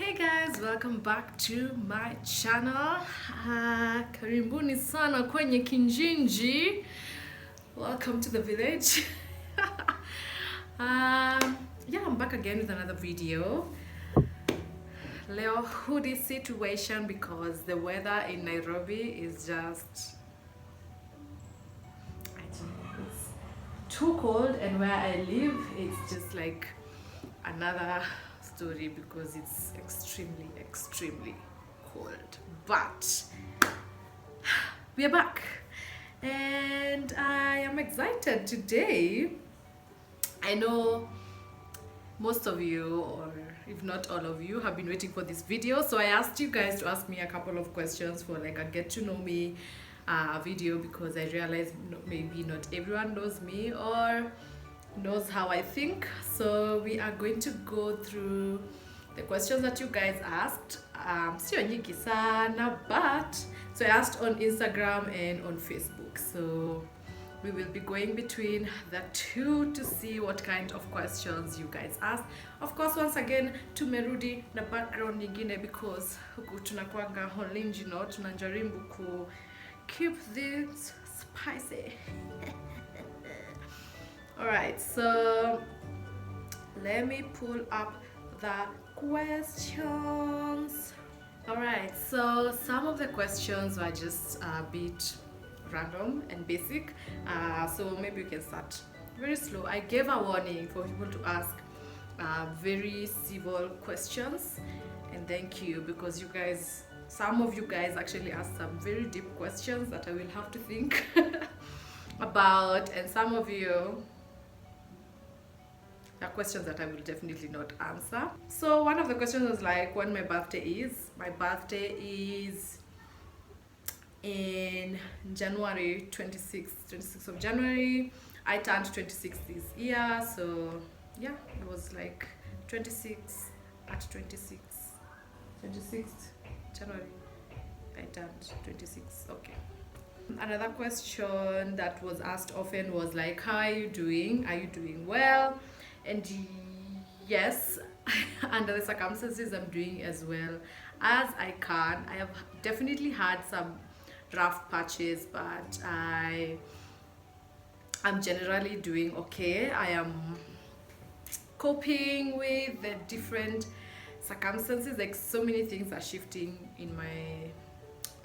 Hey guys, welcome back to my channel. Karibuni sana kwenye Kinjinji. Welcome to the village. Yeah, I'm back again with another video. Leo hoodie situation because the weather in Nairobi is just it's too cold, and where I live it's just like another story because it's extremely cold. But we are back and I am excited today. I know most of you, or if not all of you, have been waiting for this video, so I asked you guys to ask me a couple of questions for like a get to know me video, because I realized maybe not everyone knows me or knows how I think. So we are going to go through the questions that you guys asked. Sio nyingi sana, but so I asked on Instagram and on Facebook, so we will be going between the two to see what kind of questions you guys asked. Of course, once again tumerudi na background nyingine because huku tunakuanga holinji, no, tunajaribu ku keep this spicy. Alright, so let me pull up the questions. Alright, so some of the questions were just a bit random and basic, so maybe you can start very slow. I gave a warning for people to ask very civil questions, and thank you, because you guys, some of you guys actually asked some very deep questions that I will have to think about, and some of you are questions that I will definitely not answer. So one of the questions was like when my birthday is. My birthday is in January 26th of January. I turned 26 this year, so yeah, it was like 26th January. I turned 26. Okay. Another question that was asked often was like, how are you doing? Are you doing well? And yes, under the circumstances, I'm doing as well as I can. I have definitely had some rough patches, but I'm generally doing okay. I am coping with the different circumstances. Like, so many things are shifting in my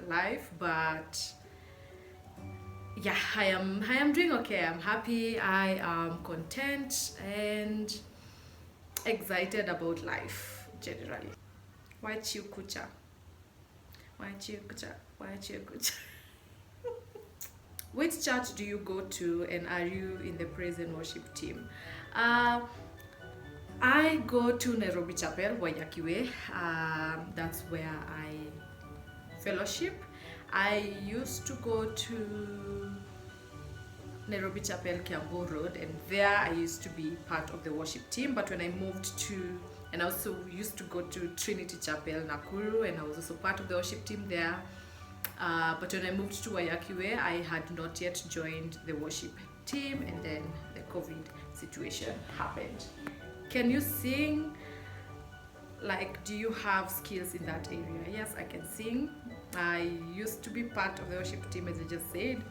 life, but yeah, I am doing okay. I'm happy, I am content and excited about life generally. Why Chiukucha? Why Chiukucha? Why Chiukucha? Which church do you go to, and are you in the praise and worship team? I go to Nairobi Chapel, Wayakiwe. That's where I fellowship. I used to go to Nairobi Chapel, Kiambu Road, and there I used to be part of the worship team. But when I moved to, and I also used to go to Trinity Chapel, Nakuru, and I was also part of the worship team there. But when I moved to Wayakiwe, I had not yet joined the worship team, and then the COVID situation happened. Can you sing? Like, do you have skills in that area? Yes, I can sing. I used to be part of the worship team, as I just said.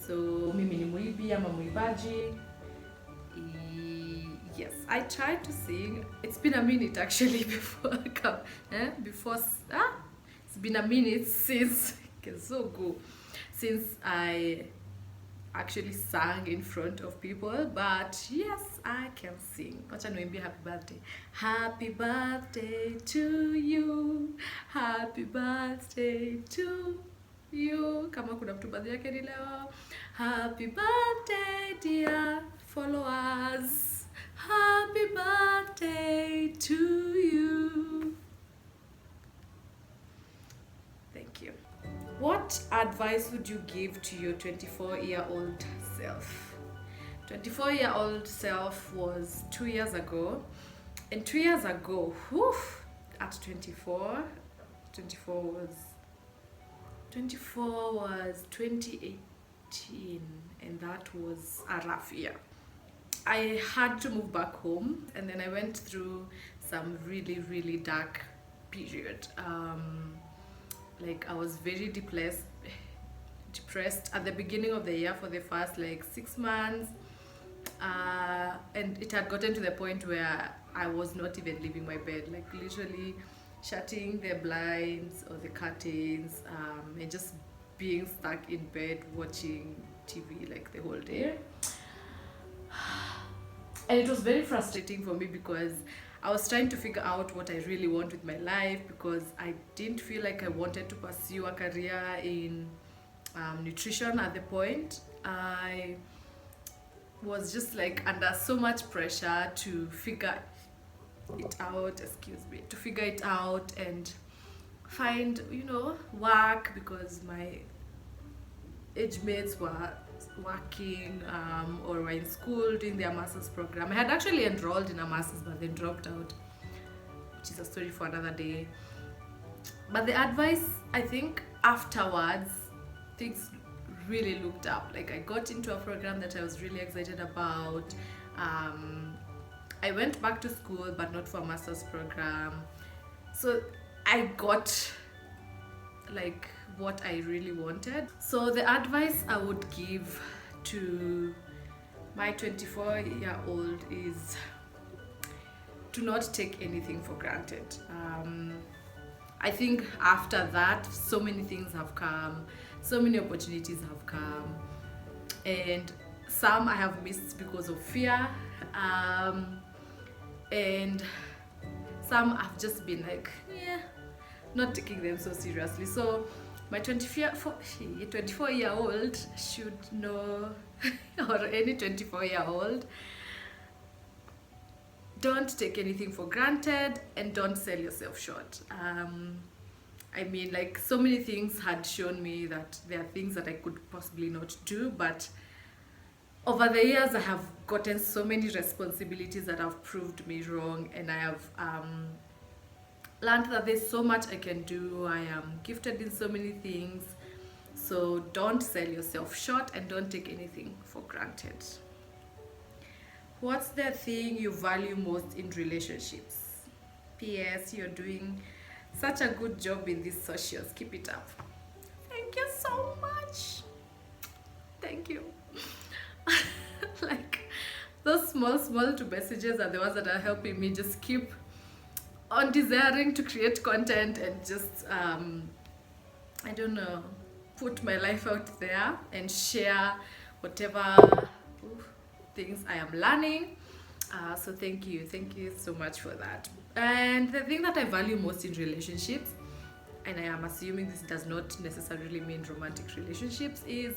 So mimi ni muibi ama muibaji. Yes, I tried to sing. It's been a minute actually before I come. It's been a minute since since I actually sang in front of people, but yes, I can sing. Wacha niwaambie happy birthday. Happy birthday to you. Happy birthday to you. Kama kuna mtu birthday yake ni leo. Happy birthday dear followers. Happy birthday to you. Thank you. What advice would you give to your 24-year-old self? 24-year-old self was 2 years ago. And 2 years ago, at 24 was 2018, and that was a rough year. I had to move back home, and then I went through some really dark period. Like I was very depressed at the beginning of the year for the first like 6 months, and it had gotten to the point where I was not even leaving my bed, like literally shutting the blinds or the curtains, and just being stuck in bed watching TV like the whole day. And it was very frustrating for me because I was trying to figure out what I really want with my life, because I didn't feel like I wanted to pursue a career in nutrition at the point. I was just like under so much pressure to figure it out, to figure it out and find, work, because my age mates were working, or were in school doing their master's program. I had actually enrolled in a master's but then dropped out, which is a story for another day. But the advice, I think afterwards, things really looked up. Like I got into a program that I was really excited about. I went back to school but not for a master's program. So I got like what I really wanted. So the advice I would give to my 24-year-old is to not take anything for granted. I think after that, so many things have come, so many opportunities have come, and some I have missed because of fear, and some I've just been like, not taking them so seriously. So my 24-year-old should know, or any 24-year-old, don't take anything for granted and don't sell yourself short. I mean, like, so many things had shown me that there are things that I could possibly not do, but over the years I have gotten so many responsibilities that have proved me wrong, and I have learned that there's so much I can do. I am gifted in so many things. So don't sell yourself short and don't take anything for granted. What's the thing you value most in relationships? P.S. You're doing such a good job in these socials. Keep it up. Thank you so much. Thank you. Like, those small two messages are the ones that are helping me just keep on desiring to create content and just, I don't know, put my life out there and share whatever things I am learning. So thank you so much for that. And the thing that I value most in relationships, and I am assuming this does not necessarily mean romantic relationships, is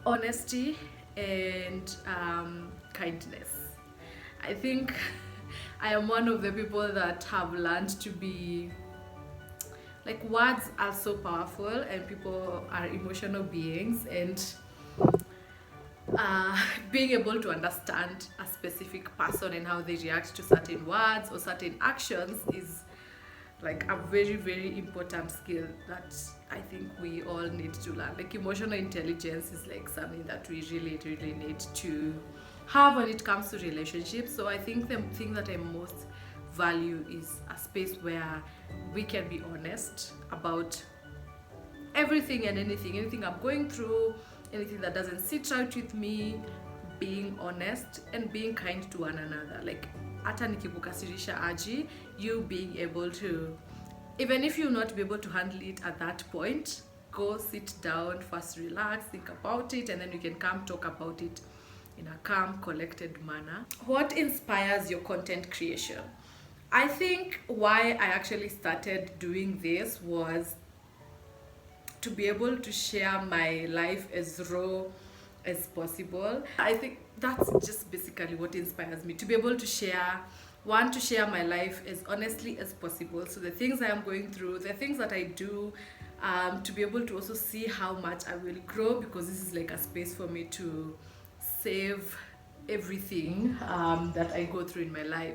honesty and kindness. I think I am one of the people that have learned to be, like, words are so powerful and people are emotional beings, and being able to understand a specific person and how they react to certain words or certain actions is like a very important skill that I think we all need to learn. Like, emotional intelligence is like something that we really need to have when it comes to relationships. So I think the thing that I most value is a space where we can be honest about everything and anything I'm going through, anything that doesn't sit right with me, being honest and being kind to one another. Like, hata nikikukasirisha aji, you being able to, even if you'll not be able to handle it at that point, go sit down, first relax, think about it, and then you can come talk about it in a calm, collected manner. What inspires your content creation? I think why I actually started doing this was to be able to share my life as raw as possible. I think that's just basically what inspires me, to be able to share my life as honestly as possible. So the things I am going through, the things that I do, to be able to also see how much I will grow, because this is like a space for me to save everything that I go through in my life.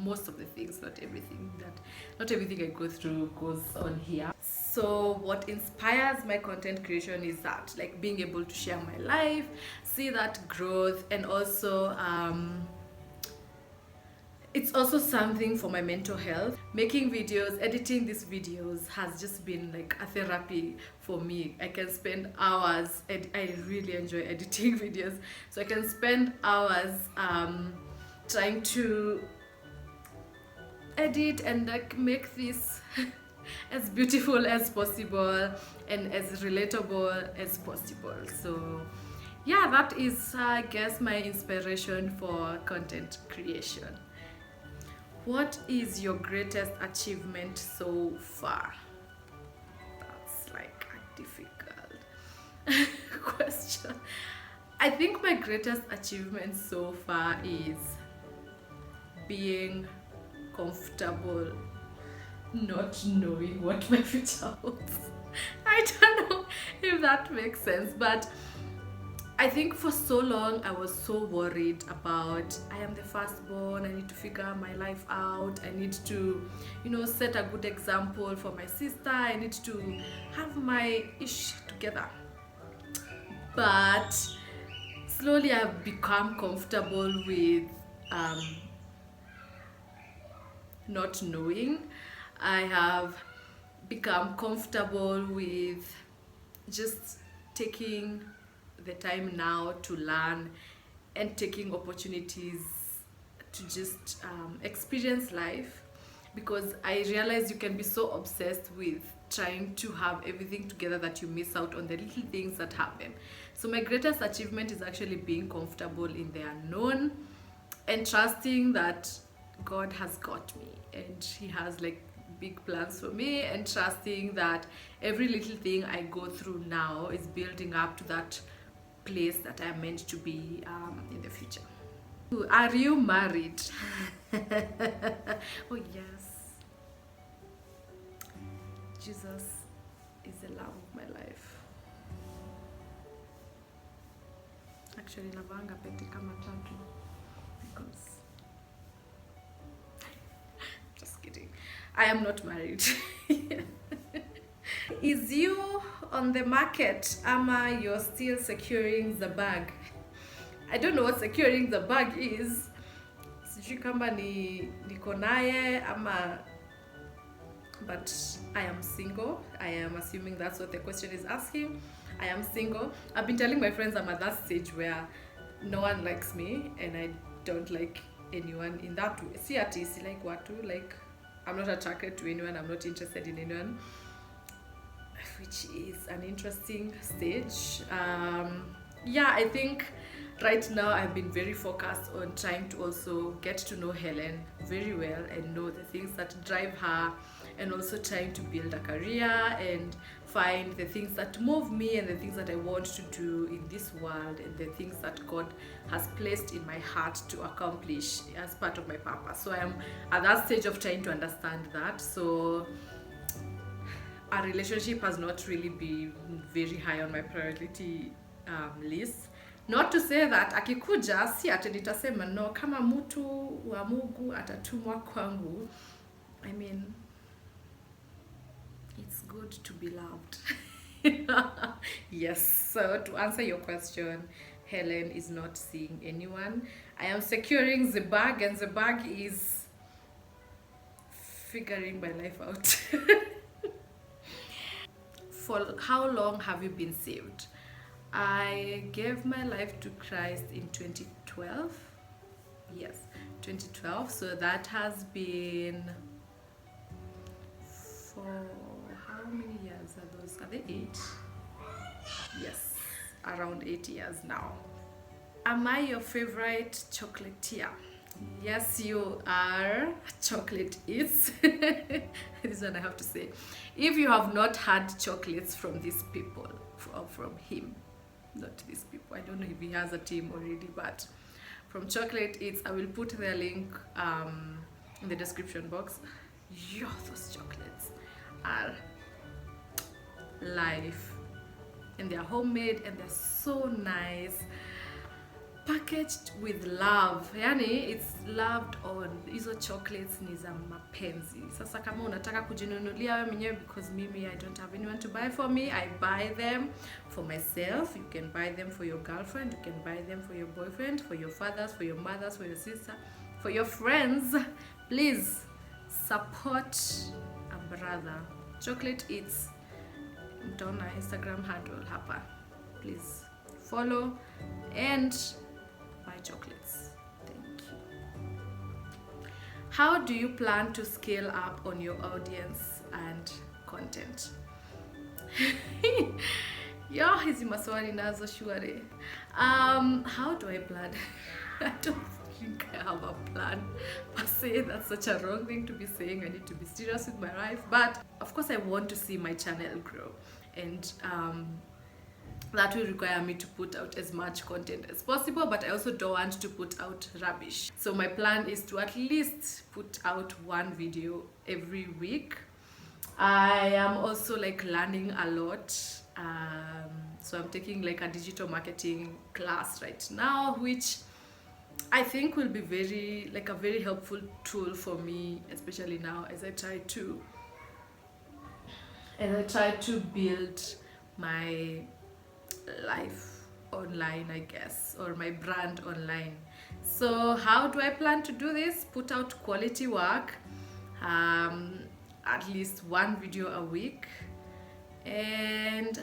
Most of the things, not everything I go through goes on here. So what inspires my content creation is that, like, being able to share my life, see that growth, and also It's also something for my mental health. Making videos, editing these videos has just been like a therapy for me. I can spend hours, and I really enjoy editing videos. So I can spend hours trying to edit and like make this as beautiful as possible and as relatable as possible. So yeah, that is I guess my inspiration for content creation. What is your greatest achievement so far? That's like a difficult question. I think my greatest achievement so far is being comfortable not knowing what my future holds. I don't know if that makes sense, but I think for so long I was so worried about I am the firstborn, I need to figure my life out, I need to, set a good example for my sister, I need to have my ish together. But slowly I've become comfortable with not knowing. I have become comfortable with just taking the time now to learn and taking opportunities to just experience life, because I realize you can be so obsessed with trying to have everything together that you miss out on the little things that happen. So my greatest achievement is actually being comfortable in the unknown and trusting that God has got me and He has like big plans for me, and trusting that every little thing I go through now is building up to that place that I'm meant to be in the future. Are you married? Oh yes. Jesus is the love of my life. Actually, navanga pete kama tatu because just kidding. I am not married. Is you on the market, ama you're still securing the bag? I don't know what securing the bag is. Sijui kama niko naye ama, but I am single. I am assuming that's what the question is asking. I am single. I've been telling my friends I'm at that stage where no one likes me and I don't like anyone in that way. See at least like watu, like I'm not attracted to anyone, I'm not interested in anyone, which is an interesting stage. Yeah, I think right now I've been very focused on trying to also get to know Helen very well and know the things that drive her, and also trying to build a career and find the things that move me and the things that I want to do in this world and the things that God has placed in my heart to accomplish as part of my purpose. So I am at that stage of trying to understand that. So our relationship has not really been very high on my priority list. Not to say that akikuja si ati nitasema no, kama mtu wa Mungu atatumwa kwangu. I mean, it's good to be loved. Yes, so to answer your question, Helen is not seeing anyone. I am securing the bag, and the bag is figuring my life out. For how long have you been saved? I gave my life to Christ in 2012. Yes, 2012. So that has been for how many years are those? Are they 8? Yes, around 8 years now. Am I your favorite chocolatier? Yes, you are. Chocolate is. This one I have to say. If you have not had chocolates from these people, from him, not these people, I don't know if he has a team already, but from Chocolate Eats, I will put their link in the description box. Yo, those chocolates are life, and they're homemade and they're so nice, packaged with love. Yani it's loved on. Hizo chocolates ni za mapenzi. Sasa kama unataka kujinunulia wewe mwenyewe, because mimi I don't have anyone to buy for me, I buy them for myself. You can buy them for your girlfriend, you can buy them for your boyfriend, for your fathers, for your mothers, for your sister, for your friends. Please support a brother. Chocolate Eats, mtaona Instagram handle hapa. Please follow and buy chocolates. Thank you. How do you plan to scale up on your audience and content? Yeah, hizi maswali nazo shwari. How do I plan? I don't think I have a plan per se. That's such a wrong thing to be saying. I need to be serious with my life, but of course I want to see my channel grow, and that will require me to put out as much content as possible, but I also don't want to put out rubbish. So my plan is to at least put out one video every week. I am also like learning a lot, so I'm taking like a digital marketing class right now, which I think will be a very helpful tool for me, especially now as I try to build my life online, I guess, or my brand online. So how do I plan to do this? Put out quality work, at least one video a week, and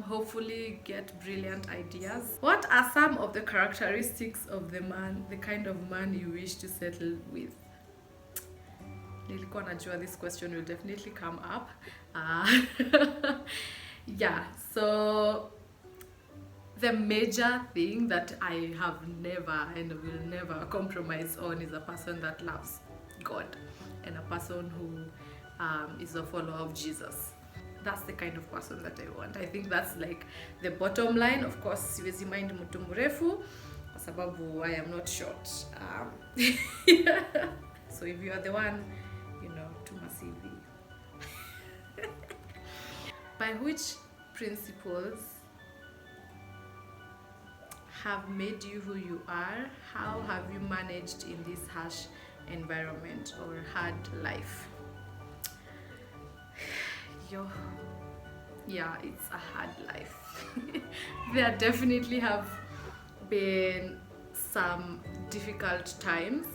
hopefully get brilliant ideas. What are some of the characteristics of the kind of man you wish to settle with? Nilikuwa najua this question will definitely come up. Yeah, so the major thing that I have never and will never compromise on is a person that loves God and a person who is a follower of Jesus. That's the kind of person that I want. I think that's like the bottom line. Of course, siwezi mind mtu mrefu kwa sababu I am not short. So if you are the one, tuma CV. By which principles have made you who you are? How have you managed in this harsh environment or hard life? Yeah, it's a hard life. There definitely have been some difficult times,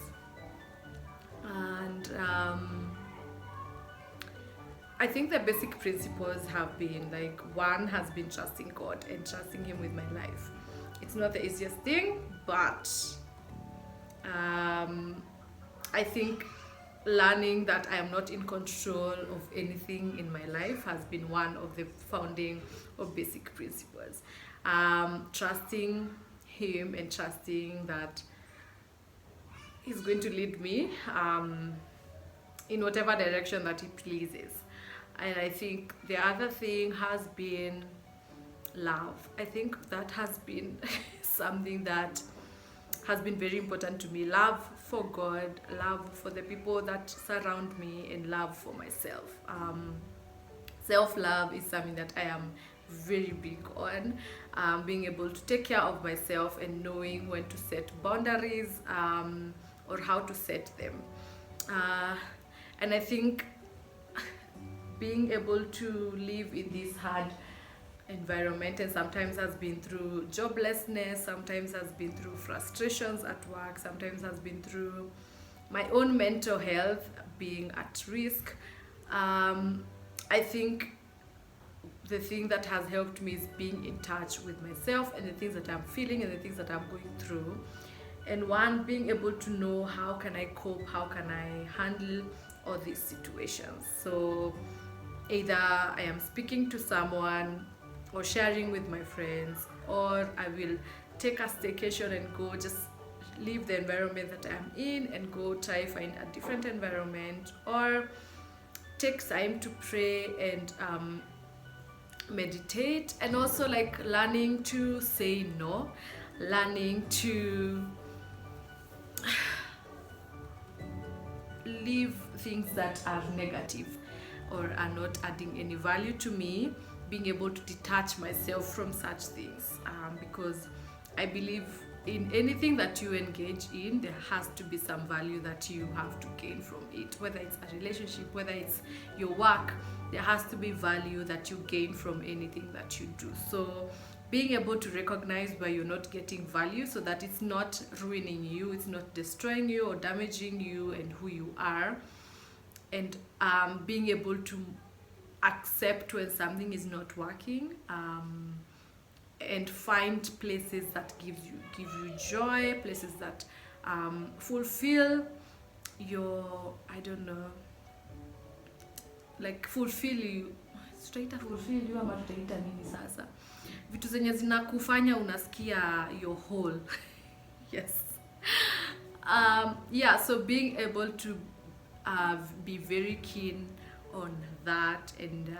and I think the basic principles have been like, one has been trusting God and trusting Him with my life. It's not the easiest thing, but I think learning that I am not in control of anything in my life has been one of the founding or basic principles. Trusting Him and trusting that He's going to lead me in whatever direction that He pleases. And I think the other thing has been love. I think that has been something that has been very important to me. Love for God, love for the people that surround me, and love for myself. Self-love is something that I am very big on. Being able to take care of myself and knowing when to set boundaries or how to set them. And I think being able to live in this hard environment, and sometimes has been through joblessness, sometimes has been through frustrations at work, sometimes has been through my own mental health being at risk. I think the thing that has helped me is being in touch with myself and the things that I'm feeling and the things that I'm going through. And one, being able to know how can I cope, how can I handle all these situations. So either I am speaking to someone or sharing with my friends, or I will take a staycation and go just leave the environment that I'm in and go try find a different environment, or take time to pray and meditate. And also like learning to say no, learning to leave things that are negative or are not adding any value to me, being able to detach myself from such things, because I believe in anything that you engage in, there has to be some value that you have to gain from it, whether it's a relationship, whether it's your work. There has to be value that you gain from anything that you do. So being able to recognize where you're not getting value so that it's not ruining you, it's not destroying you or damaging you and who you are, and being able to accept when something is not working, and find places that give you joy, places that fulfill your, I don't know, like fulfill you, tutaita fulfill you ama tutaita nini sasa, vitu zenye zinakufanya unasikia you're whole. Yes. Yeah, so being able to be very keen on that, and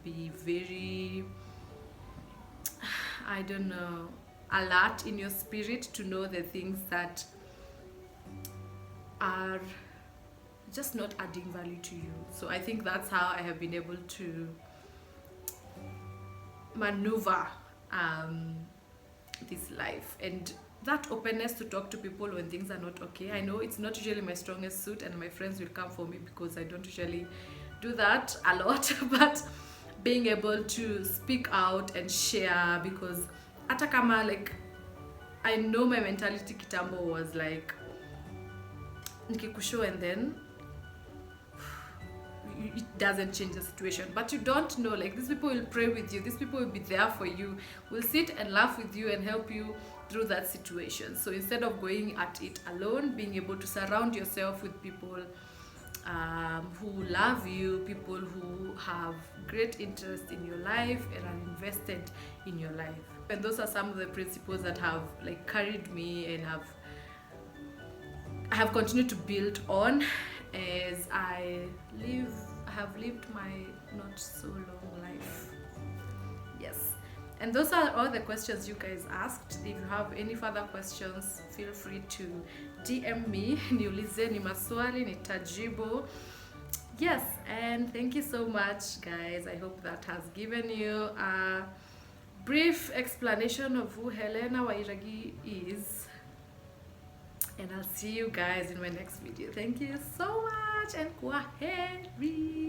be very, I don't know, alert in your spirit to know the things that are just not adding value to you. So I think that's how I have been able to maneuver this life, and that openness to talk to people when things are not okay. I know it's not usually my strongest suit, and my friends will come for me because I don't usually do that a lot, but being able to speak out and share, because hata kama, like, I know my mentality kitambo was like nikikushow and then it doesn't change the situation, but you don't know, like, these people will pray with you, these people will be there for you, will sit and laugh with you and help you through that situation. So instead of going at it alone, being able to surround yourself with people who love you, people who have great interest in your life and are invested in your life. And those are some of the principles that have, like, carried me and I have continued to build on as I have lived my not so long life. Yes. And those are all the questions you guys asked. If you have any further questions, feel free to DM me. Niulize ni maswali, nitajibu. Yes, and thank you so much, guys. I hope that has given you a brief explanation of who Helena Wairagi is. And I'll see you guys in my next video. Thank you so much, and kwaheri.